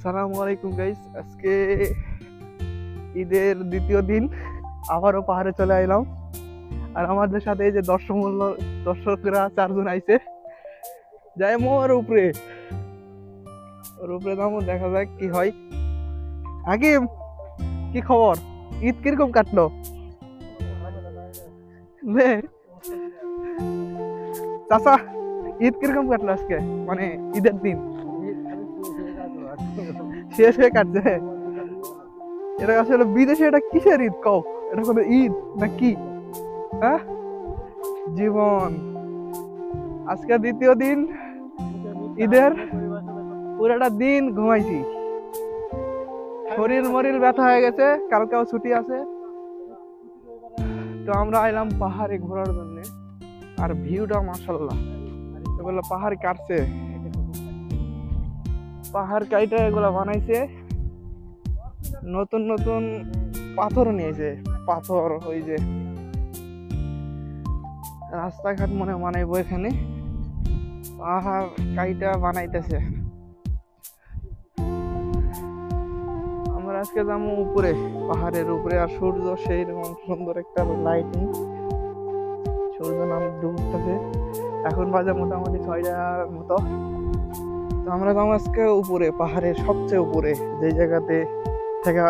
আসসালামু আলাইকুম গাইস। আজকে ঈদের দ্বিতীয় দিন আবারও পাহাড়ে চলে আইলাম। আর আমাদের সাথে এই যে দর্শকরা 4 জন আইছে। যাই ওর উপরে নামো, দেখা যাক কি হয়। হাকিম, কি খবর? ঈদ কিরকম কাটলো? নে, চাচা, ঈদ কিরকম কাটলো আজকে? মানে ঈদের দিন শেষ হয়ে কাটছে। এটা আসলে বিদেশে এটা কিসের ঈদ কও? এটা কোনো ঈদ না কি? হ্যাঁ, জীবন। আজকে দ্বিতীয় দিন ঈদের। পুরাটা দিন ঘুমাইছি, শরীর মরিল ব্যথা হয়ে গেছে, কালকেও ছুটি আছে। তো আমরা আইলাম পাহাড়ে ঘোরার জন্য। আর ভিউটা মাশাআল্লাহ, এগুলো পাহাড় কাটছে, পাহাড় কাইটা এগুলা বানাইছে। নতুন নতুন পাথর নিয়েছে, পাথর ওই যে রাস্তাঘাট মনে বানাইবো এখানে, পাহাড় কাইটা বানাইতেছে। আমরা আজকে যাবো উপরে, পাহাড়ের উপরে। আর সূর্য সেই রকম সুন্দর একটা লাইটিং, সূর্য নাম ডুবতেছে। এখন বাজে মোটামুটি 6টার মতো। তো আমরা যাবো আজকে উপরে, পাহাড়ের সবচেয়ে উপরে, যে জায়গাতে থেকে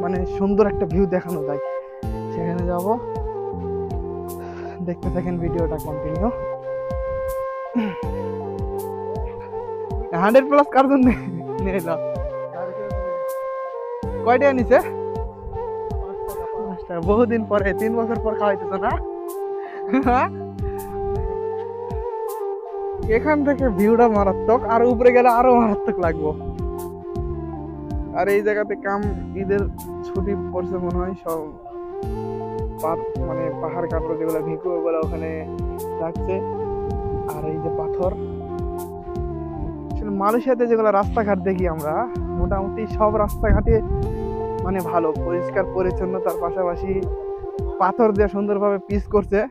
মানে সুন্দর একটা ভিউ দেখানো যায়, সেখানে যাব। দেখতে থাকেন ভিডিওটা কন্টিনিউ। 100+ কার জন্য নিয়ে এলাম? কয়টা নিছে? 5 টাকা। বহুদিন পরে, 3 বছর পর খাওয়াইতেছ না? এখান থেকে ভিউটা মারাত্মক, আর উপরে গেলে আরো মারাত্মক লাগবো। আর এই জায়গাতে ঈদের ছুটি পড়ছে মনে হয়, সব মানে পাহাড় কাটলো যেগুলো ভিকু, ওগুলো ওখানে রাখছে। আর এই যে পাথর, মালয়েশিয়াতে যেগুলো রাস্তাঘাট দেখি আমরা, মোটামুটি সব রাস্তাঘাটে মানে ভালো পরিষ্কার পরিচ্ছন্নতার পাশাপাশি পাথর দিয়ে সুন্দরভাবে পিচ করছে।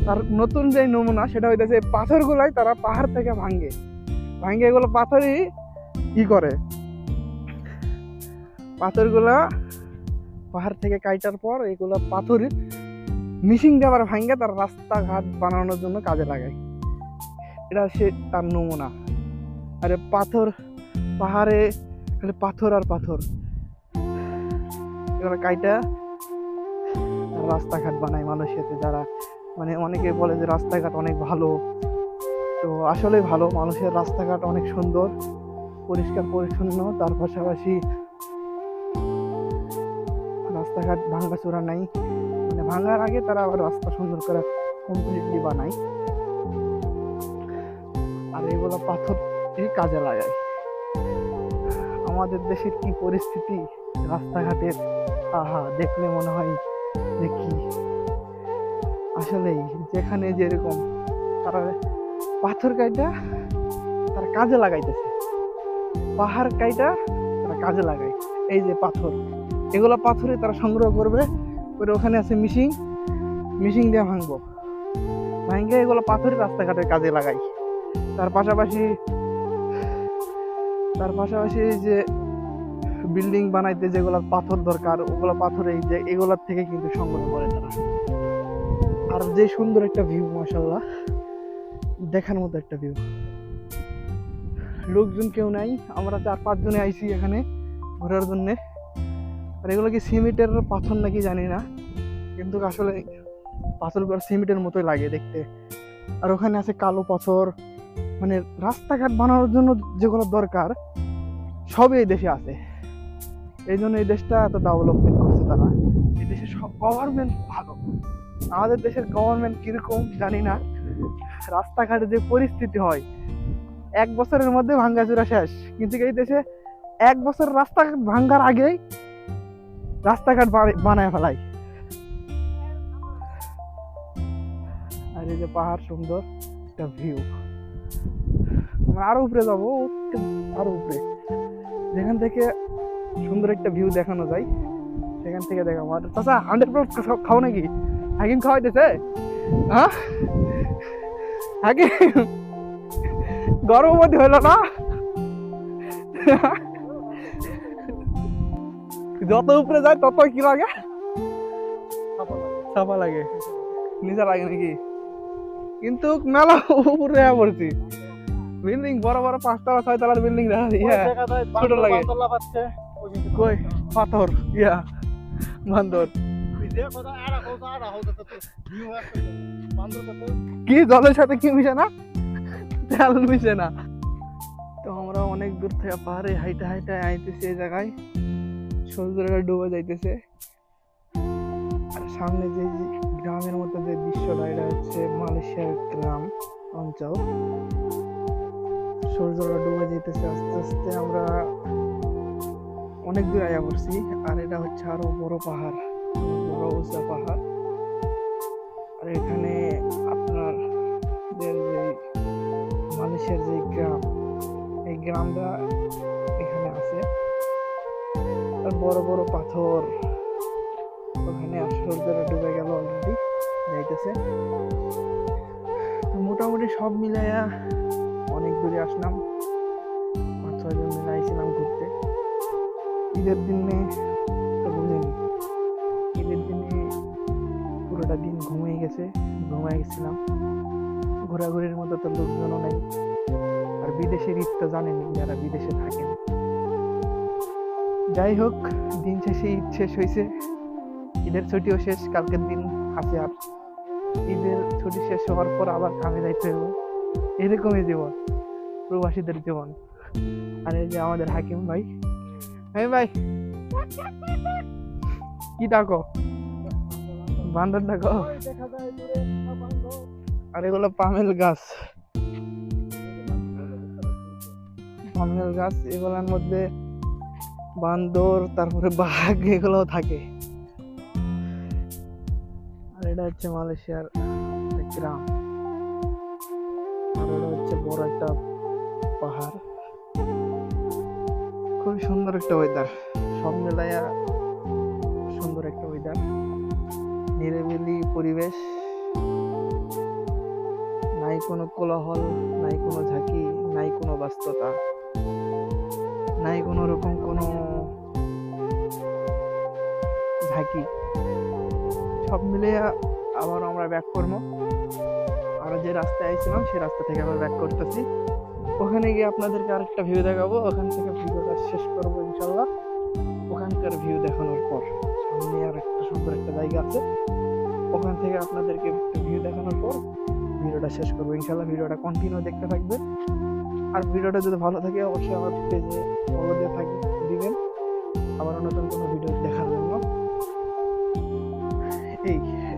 তার নতুন যে নমুনা সেটা হইতেছে পাথর গুলাই তারা পাহাড় থেকে ভাঙে এগুলো পাথরই কি করে, পাথরগুলা পাহাড় থেকে কাটার পর এগুলো পাথর মিশিং দিয়ে আবার ভাঙে তার রাস্তাঘাট বানানোর জন্য কাজে লাগায়। এটা সে তার নমুনা। আরে পাথর, পাহাড়ে খালি পাথর আর পাথর, এগুলো কাইটা রাস্তাঘাট বানায় মালয়েশিয়াতে। যারা মানে অনেকে বলে যে রাস্তাঘাট অনেক ভালো, তো আসলে ভালো। মানুষের রাস্তাঘাট অনেক সুন্দর, পরিষ্কার পরিচ্ছন্ন। তার পাশাপাশি রাস্তাঘাট ভাঙাচোরা নাই, মানে ভাঙার আগে তারা আবার রাস্তা সুন্দর করে কমপ্লিটলি বানায়। আর এগুলো পাথর কাজে লাগায়। আমাদের দেশের কি পরিস্থিতি রাস্তাঘাটের, আহা, দেখলে মনে হয় দেখি। আসলেই যেখানে যেরকম তারা পাথর কাইটা তারা কাজে লাগাইতেছে, পাহাড় কাইটা তারা কাজে লাগায়। এই যে পাথর, এগুলো পাথরে তারা সংগ্রহ করবে, করে ওখানে আছে মিশিং দিয়ে ভাঙবো, ভাঙে এগুলো পাথরে রাস্তাঘাটের কাজে লাগাই। তার পাশাপাশি যে বিল্ডিং বানাইতে যেগুলো পাথর দরকার, ওগুলো পাথর এই যে এগুলোর থেকে কিন্তু সংগ্রহ করে তারা। আর যে সুন্দর একটা ভিউ, মাশাআল্লাহ, দেখার মতো একটা ভিউ। লোকজন কেউ নাই, আমরা 4-5 জনে আইছি এখানে ঘোরার জন্য। আর এগুলো কি সিমেন্টের পাথর নাকি জানি না, কিন্তু আসলে পাথরগুলো সিমেন্টের মতোই লাগে দেখতে। আর ওখানে আছে কালো পাথর, মানে রাস্তাঘাট বানানোর জন্য যেগুলো দরকার সবই এই দেশে আছে। এই জন্য এই দেশটা এত ডেভেলপমেন্ট করছে তারা। এই দেশের গভর্নমেন্ট ভালো। আমাদের দেশের গভর্নমেন্ট কিরকম জানি না, রাস্তাঘাটে যে পরিস্থিতি হয় 1 বছরের মধ্যে ভাঙ্গাচুরা শেষ। কিন্তু এই দেশে 1 বছর রাস্তাঘাট ভাঙ্গার আগেই রাস্তাঘাট বানায় ফেলায়। আর এই যে পাহাড়, সুন্দর একটা ভিউ। আরো উপরে যাবো, আরো উপরে, যেখান থেকে সুন্দর একটা ভিউ দেখানো যায় সেখান থেকে দেখাবো। আর চাচা 100% খাও নাকি? হাকিম খাওয়াইতেছে? হ্যাঁ হাকিম, গর্ভবতী হইল না? যত উপরে যায় তত কি লাগে, চাপা লাগে, নিচে লাগে নাকি? কিন্তু মেলা উপরে পড়ছি, বিল্ডিং বড় বড় 5 তলা 6 তলার বিল্ডিং ছোট লাগে। কই পাথর ইয়া বান্দর কি জলের সাথে কি মিশে না, তেল মিশে না। তো আমরা অনেক দূর থেকে পাহাড়ে হাইটে হাইটে আইতেছি, এই জায়গায় সূর্যটা ডুবে যাইতেছে। আর সামনে যে গ্রামের মতো যে দৃশ্যটা, এটা হচ্ছে মালয়েশিয়ার গ্রাম অঞ্চল। সূর্যটা ডুবে যাইতেছে আস্তে আস্তে, আমরা অনেক দূর আয়া পড়ছি। আর এটা হচ্ছে আরো বড় পাহাড়, বড় উঁচা পাহাড়। আর এখানে আপনার যে মালয়েশিয়ার যে গ্রাম, এই গ্রামটা এখানে আছে। আর বড় বড় পাথর, ওখানে সূর্যটা ডুবে গেল অলরেডি, যাইতেছে। তো মোটামুটি সব মিলাইয়া অনেক দূরে আসলাম, 5-6 জন মিলে আইছিলাম ঘুরতে। ঈদের দিনে তো বুঝেনি, ঈদের দিনে পুরোটা দিন ঘুমিয়ে গেছিলাম। ঘোরাঘুরির মতো তো লোকজনও নেই। আর বিদেশের ঈদ তো জানেনি, যারা বিদেশে থাকেন। যাই হোক, দিন শেষে ঈদ শেষ হয়েছে, ঈদের ছুটিও শেষ, কালকের দিন আছে। আর ঈদের ছুটি শেষ হওয়ার পর আবার কামে যাইতে হবে, এরকমই জীবন, প্রবাসীদের জীবন। আর এই যে আমাদের হাকিম ভাই, ভাই কি ডাকো, বান্দর ডাকো? আর এগুলো পামেল গাছ, পামেল গাছ। এগুলোর মধ্যে বান্দর, তারপরে বাঘ, এগুলো থাকে। আর এটা হচ্ছে মালয়েশিয়ার গ্রাম। আর এটা হচ্ছে বড় একটা পাহাড়। খুব সুন্দর একটা ওয়েদার, সব মিলাইয়া সুন্দর একটা ওয়েদার, নিরিবিলি পরিবেশ, নাই কোনো কোলাহল, নাই কোনো ঝাঁকি, নাই কোনো ব্যস্ততা, নাই কোনো রকম কোনো ঝাঁকি। সব মিলিয়ে আবার আমরা ব্যাক করবো। আর যে রাস্তায় আইছিলাম সেই রাস্তা থেকে আবার ব্যাক করতেছি। ওখানে গিয়ে আপনাদেরকে আরেকটা ভিউ দেখাবো, ওখান থেকে ভিডিওটা শেষ করবো ইনশাল্লাহ। ওখানকার ভিউ দেখানোর পর সামনে আর একটা সুন্দর একটা জায়গা আছে, ওখান থেকে আপনাদেরকে ভিউ দেখানোর পর ভিডিওটা শেষ করবো ইনশাল্লাহ। ভিডিওটা কন্টিনিউ দেখতে থাকবেন। আর ভিডিওটা যদি ভালো থাকে অবশ্যই আমার পেজে ফলো দিয়ে দিবেন, আবার নতুন কোনো ভিডিও দেখার জন্য।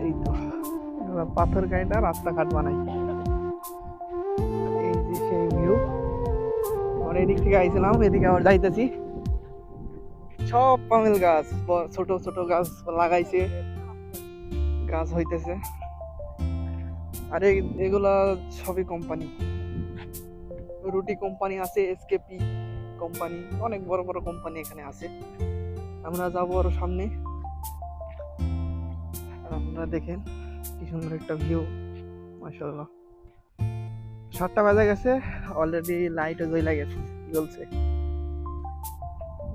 এই তো পাথর গাইটা রাস্তাঘাট বানাই, এই যে সেই ভিউ। আমরা এদিক থেকে আইছিলাম, এদিকে আবার যাইতেছি। সব পামেল গাছ, ছোট ছোট গাছ লাগাইছে, গাছ হইতেছে। আর এগুলা সবই কোম্পানি, রুটি কোম্পানি আছে, এসকেপি কোম্পানি, অনেক বড় বড় কোম্পানি এখানে আছে। আমরা যাবো আরো সামনে। আপনারা দেখেন কি সুন্দর একটা ভিউ, মাশাআল্লাহ। 7টা বাজে গেছে, অলরেডি লাইটও জ্বলছে,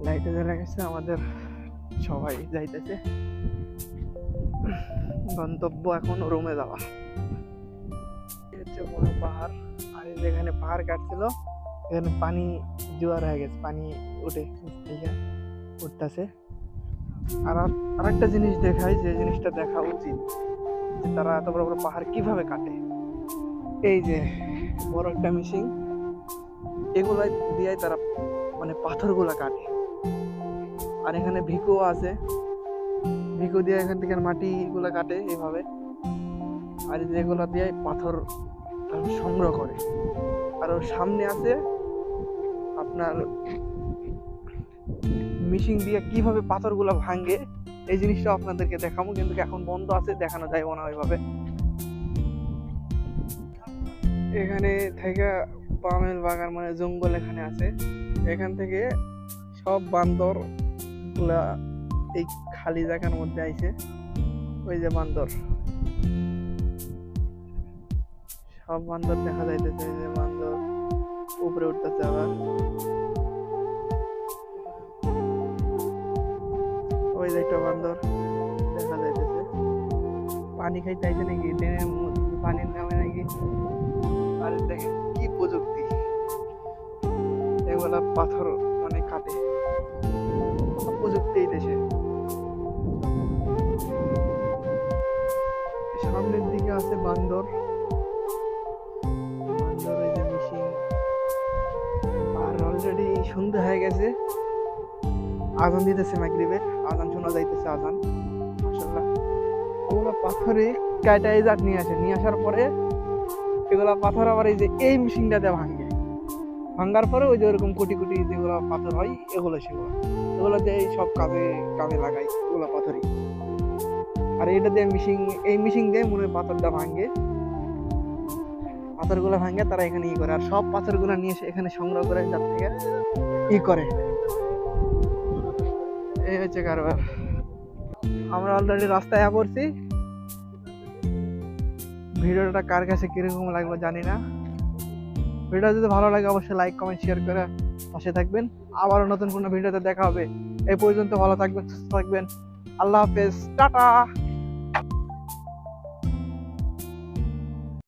লাইটও জ্বলে গেছে। আমাদের সবাই যাইতেছে, গন্তব্য এখন রুমে যাওয়া। হচ্ছে বড় পাহাড়। আর যেখানে পাহাড় কাটছিল এখানে পানি জোয়ার হয়ে গেছে, পানি উঠতেছে। আর একটা জিনিস দেখাই, যে জিনিসটা দেখা উচিত, যে তারা এত বড় বড় পাহাড় কিভাবে কাটে। এই যে বড় একটা মেশিন, এগুলা দিয়ে তারা মানে পাথরগুলা কাটে। আর এখানে ভিকো আছে, ভিকো দিয়ে এখান থেকে মাটি গুলা কাটে এইভাবে। আর যেগুলা দিয়ে পাথর সংগ্রহ করে। আর ওর সামনে আছে আপনার মেশিন দিয়ে কিভাবে পাথরগুলা ভাঙে, এই জিনিসটা আপনাদেরকে দেখাবো, কিন্তু এখন বন্ধ আছে, দেখানো যাইব না ওইভাবে। এখানে থেকে পামেল বাগান মানে জঙ্গল এখানে আছে, এখান থেকে সব বান্দর গুলা এই খালি জায়গার মধ্যে আইছে। ওই যে বান্দর, সব বান্দর দেখা যাইতেছে, যে বান্দর উপরে উঠতেছে। আবার পানি খাইতে আইছে নাকি, ড্রেনের পানির নামে নাকি। আর দেখেন কি প্রযুক্তি, এগুলা পাথর মানে কাটে, কত প্রযুক্তি এই দেশে। সামনের দিকে আছে বান্দর, বান্দর এই যে মিশিং। আর অলরেডি সন্ধ্যা হয়ে গেছে, আজান দিতেছে মাগরিবের, আজান শোনা যাইতেছে, আজান। মাশাআল্লাহ, ওগুলো পাথরে কাটা এই জাত নিয়ে আসে, নিয়ে আসার পরে এগুলা পাথর আবার এই যে এই মেশিনটাতে ভাঙে, ভাঙার পরে ওই যে ওরকম কোটি কোটি যেগুলো পাথর হয় এগুলো, সেগুলো এগুলো দিয়ে এই সব কাজে কামে লাগাই এগুলো পাথরই। আর এটা দিয়ে মিশিং, এই মিশিং দিয়ে মনে হয় পাথরটা ভাঙে, পাথরগুলো ভাঙে তারা এখানে ই করে। আর সব পাথরগুলো নিয়ে এসে এখানে সংগ্রহ করে যার থেকে ই করে, এই হচ্ছে কারবার। আমরা অলরেডি রাস্তায় পড়ছি। ভিডিওটা কার কাছে কিরকম লাগলো জানি না। ভিডিও যদি ভালো লাগে অবশ্যই লাইক কমেন্ট শেয়ার করে পাশে থাকবেন। আবারও নতুন কোনো ভিডিওতে দেখা হবে। এই পর্যন্ত ভালো থাকবেন, সুস্থ থাকবেন। আল্লাহ হাফেজ, টাটা।